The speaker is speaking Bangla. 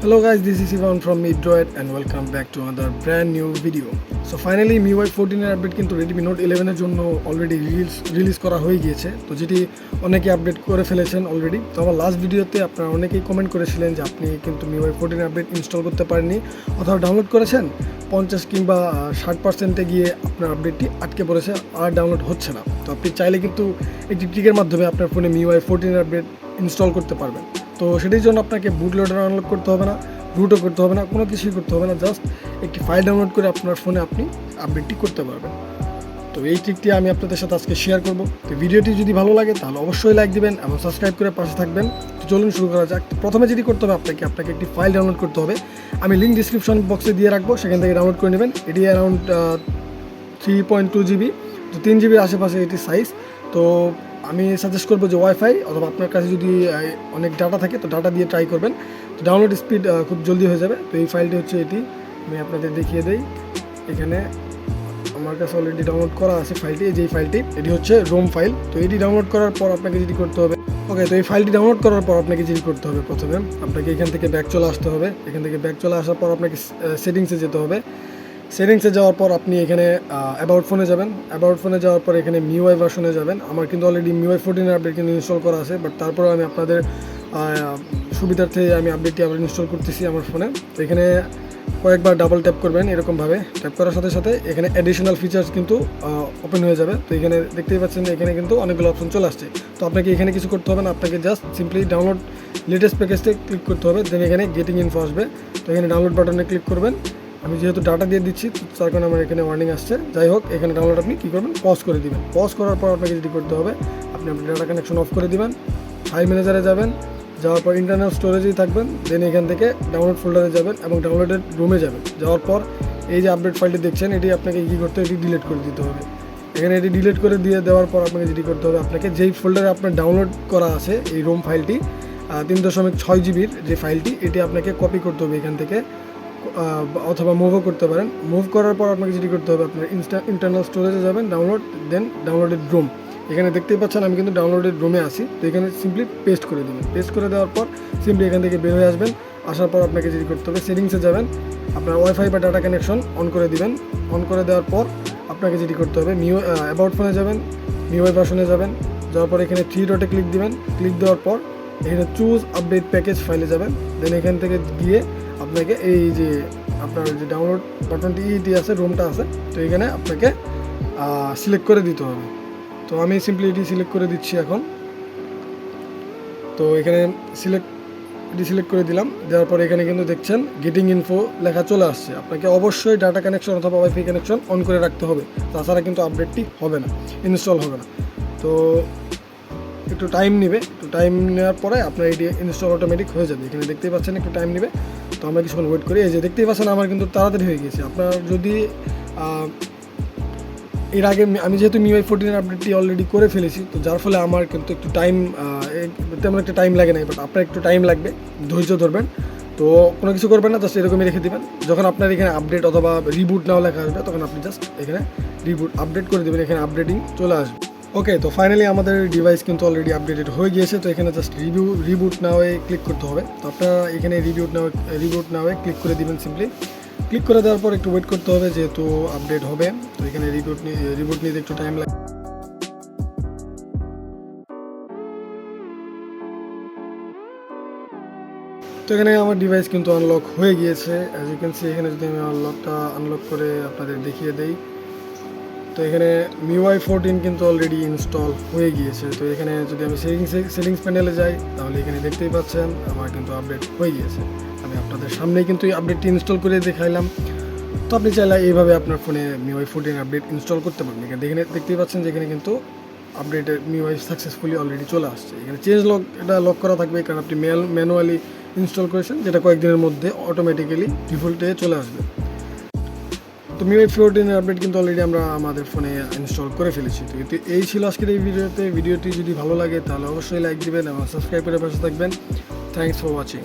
Hello guys, this is Ivan from MIUI and welcome back to another brand new video. So finally MIUI 14 এর আপডেট কিন্তু Redmi Note 11 এর জন্য অলরেডি রিলিজ করা হয়ে গিয়েছে। তো যেটি অনেকেই আপডেট করে ফেলেছেন অলরেডি। তো আমার লাস্ট ভিডিওতে আপনারা অনেকেই কমেন্ট করেছিলেন যে আপনি কিন্তু MIUI 14 এর আপডেট ইনস্টল করতে পারেননি অথবা ডাউনলোড করেছেন 50 কিংবা 60%-এ গিয়ে আপনার আপডেটটি আটকে পড়েছে আর ডাউনলোড হচ্ছে না। তো আপনি চাইলে কিন্তু একটি ট্রিকের মাধ্যমে আপনার ফোনে MIUI 14 এর আপডেট ইনস্টল করতে পারবেন। তো সেটির জন্য আপনাকে বুটলোডার আনলক করতে হবে না, রুটও করতে হবে না, কোনো কিছুই করতে হবে না, জাস্ট একটি ফাইল ডাউনলোড করে আপনার ফোনে আপনি আপডেটটি করতে পারবেন। তো এই ট্রিকটি আমি আপনাদের সাথে আজকে শেয়ার করব। তো ভিডিওটি যদি ভালো লাগে তাহলে অবশ্যই লাইক দিবেন এবং সাবস্ক্রাইব করে পাশে থাকবেন। তো চলুন শুরু করা যাক। প্রথমে যেটি করতে হবে আপনাকে একটি ফাইল ডাউনলোড করতে হবে। আমি লিঙ্ক ডিসক্রিপশন বক্সে দিয়ে রাখবো, সেখান থেকে ডাউনলোড করে নেবেন। এটি অ্যারাউন্ড 3.2 GB, তো 3 GB আশেপাশে এটি সাইজ। তো আমি সাজেস্ট করবো যে ওয়াইফাই অথবা আপনার কাছে যদি অনেক ডাটা থাকে তো ডাটা দিয়ে ট্রাই করবেন। তো ডাউনলোড স্পিড খুব জলদি হয়ে যাবে। তো এই ফাইলটি হচ্ছে এটি, আমি আপনাদের দেখিয়ে দেই। এখানে আমার কাছে অলরেডি ডাউনলোড করা আছে ফাইলটি, যেই ফাইলটি এটি হচ্ছে রোম ফাইল। তো এটি ডাউনলোড করার পর আপনাকে যেটি করতে হবে, ওকে, তো এই ফাইলটি ডাউনলোড করার পর আপনাকে যেটি করতে হবে, প্রথমে আপনাকে এখান থেকে ব্যাক চলে আসতে হবে। এখান থেকে ব্যাক চলে আসার পর আপনাকে সেটিংসে যেতে হবে। সেটিংসে যাওয়ার পর আপনি এখানে অ্যাবাউট ফোনে যাবেন। অ্যাবাউট ফোনে যাওয়ার পর এখানে MIUI ভার্সনে যাবেন। আমার কিন্তু অলরেডি MIUI 14 এর আপডেট কিন্তু ইনস্টল করা আছে, বাট তারপরে আমি আপনাদের সুবিধার্থে আমি আপডেটটি আবার ইনস্টল করতেছি আমার ফোনে। তো এখানে কয়েকবার ডাবল ট্যাপ করবেন, এরকমভাবে ট্যাপ করার সাথে সাথে এখানে অ্যাডিশনাল ফিচার্স কিন্তু ওপেন হয়ে যাবে। তো এখানে দেখতেই পাচ্ছেন এখানে কিন্তু অনেকগুলো অপশন চলে আসছে। তো আপনাকে এখানে কিছু করতে হবে না, আপনাকে জাস্ট সিম্পলি ডাউনলোড লেটেস্ট প্যাকেজতে ক্লিক করতে হবে। দেন এখানে গেটিং ইনফো আসবে, তো এখানে ডাউনলোড বাটনে ক্লিক করবেন। আমি যেহেতু ডাটা দিয়ে দিচ্ছি তার কারণে আমার এখানে ওয়ার্নিং আসছে। যাই হোক, এখানে ডাউনলোড আপনি কী করবেন, পজ করে দিবেন। পজ করার পর আপনাকে যেটি করতে হবে, আপনি আপনার ডাটা কানেকশন অফ করে দিবেন। ফাইল ম্যানেজারে যাবেন, যাওয়ার পর ইন্টারনাল স্টোরেজেই থাকবেন। দেন এখান থেকে ডাউনলোড ফোল্ডারে যাবেন এবং ডাউনলোডের রুমে যাবেন। যাওয়ার পর এই যে আপডেট ফাইলটি দেখছেন, এটি আপনাকে কী করতে হবে, এটি ডিলিট করে দিতে হবে। এখানে এটি ডিলিট করে দিয়ে দেওয়ার পর আপনাকে যেটি করতে হবে, আপনাকে যেই ফোল্ডারে আপনার ডাউনলোড করা আছে এই রোম ফাইলটি 3.6 GBর যে ফাইলটি, এটি আপনাকে কপি করতে হবে এখান থেকে, অথবা মুভও করতে পারেন। মুভ করার পর আপনাকে যেটি করতে হবে, আপনার ইন্টারনাল স্টোরেজে যাবেন, ডাউনলোড, দেন ডাউনলোডেড রুম। এখানে দেখতেই পাচ্ছেন আমি কিন্তু ডাউনলোডেড রুমে আসি। তো এখানে সিম্পলি পেস্ট করে দেবেন। পেস্ট করে দেওয়ার পর সিম্পলি এখান থেকে বের হয়ে আসবেন। আসার পর আপনাকে যেটি করতে হবে, সেটিংসে যাবেন, আপনার ওয়াইফাই বা ডাটা কানেকশন অন করে দিবেন। অন করে দেওয়ার পর আপনাকে যেটি করতে হবে, অ্যাবাউট ফোনে যাবেন, MIUI ভার্সনে যাবেন। যাওয়ার পর এখানে 3 ডটে ক্লিক দিবেন। ক্লিক দেওয়ার পর এখানে চুজ আপডেট প্যাকেজ ফাইলে যাবেন। দেন এখান থেকে গিয়ে আপনাকে এই যে আপনার যে ডাউনলোড বাটনটি ইটি আছে, রুমটা আছে, তো এখানে আপনাকে সিলেক্ট করে দিতে হবে। তো আমি সিম্পলি এটি সিলেক্ট করে দিচ্ছি এখন। তো এখানে সিলেক্ট করে দিলাম। দেওয়ার পর এখানে কিন্তু দেখছেন গেটিং ইনফো লেখা চলে আসছে। আপনাকে অবশ্যই ডাটা কানেকশন অথবা ওয়াইফাই কানেকশন অন করে রাখতে হবে, তাছাড়া কিন্তু আপডেটটি হবে না, ইনস্টল হবে না। তো একটু টাইম নেবে, একটু টাইম নেওয়ার পরে আপনার এটি ইনস্টল অটোমেটিক হয়ে যাবে। এখানে দেখতেই পাচ্ছেন একটু টাইম নেবে। তো আমরা কিছুক্ষণ ওয়েট করি। এই যে দেখতেই পাচ্ছেন আমার কিন্তু তাড়াতাড়ি হয়ে গেছে। আপনার যদি এর আগে আমি যেহেতু MIUI 14 এর আপডেটটি অলরেডি করে ফেলেছি, তো যার ফলে আমার কিন্তু একটু টাইম, তেমন একটা টাইম লাগে না, বাট আপনার একটু টাইম লাগবে, ধৈর্য ধরবেন। তো কোনো কিছু করবেন না, জাস্ট এরকমই রেখে দেবেন। যখন আপনার এখানে আপডেট অথবা রিবুট নাও লেখা আসবে, তখন আপনি জাস্ট এখানে আপডেট করে দেবেন। এখানে আপডেটিং চলে আসবে। ওকে, তো ফাইনালি আমাদের ডিভাইস কিন্তু অলরেডি আপডেটেড হয়ে গিয়েছে। তো এখানে জাস্ট রিবুট নাওয়ে ক্লিক করতে হবে। তো আপনারা এখানে রিবুট নাওয়ে ক্লিক করে দিবেন। সিম্পলি ক্লিক করে দেওয়ার পর একটু ওয়েট করতে হবে, যেহেতু আপডেট হবে। তো এখানে রিবুট নিতে একটু টাইম লাগে। তো এখানে আমার ডিভাইস কিন্তু আনলক হয়ে গিয়েছে। অ্যাজ ইউ ক্যান সি, এখানে যদি আমি আনলক করে আপনাদের দেখিয়ে দেই, তো এখানে MIUI 14 কিন্তু অলরেডি ইনস্টল হয়ে গিয়েছে। তো এখানে যদি আমি সেটিংস প্যানেলে যাই, তাহলে এখানে দেখতেই পাচ্ছেন আমার কিন্তু আপডেট হয়ে গিয়েছে। আমি আপনাদের সামনেই কিন্তু এই আপডেটটি ইনস্টল করে দেখাইলাম। তো আপনি চাইলে এইভাবে আপনার ফোনে MIUI 14 আপডেট ইনস্টল করতে পারবেন। এখানে দেখতেই পাচ্ছেন যে এখানে কিন্তু আপডেটের MIUI সাকসেসফুলি অলরেডি চলে আসছে। এখানে চেঞ্জ লক, এটা লক করা থাকবে কারণ আপনি ম্যানুয়ালি ইনস্টল করেছেন, যেটা কয়েকদিনের মধ্যে অটোমেটিক্যালি ডিফল্টে চলে আসবে। তো MIUI 14 এর আপডেট কিন্তু অলরেডি আমরা আমাদের ফোনে ইনস্টল করে ফেলেছি। তো এই ছিল আজকের এই ভিডিওটি যদি ভালো লাগে তাহলে অবশ্যই লাইক দিবেন এবং সাবস্ক্রাইব করে পাশে থাকবেন। Thanks for watching.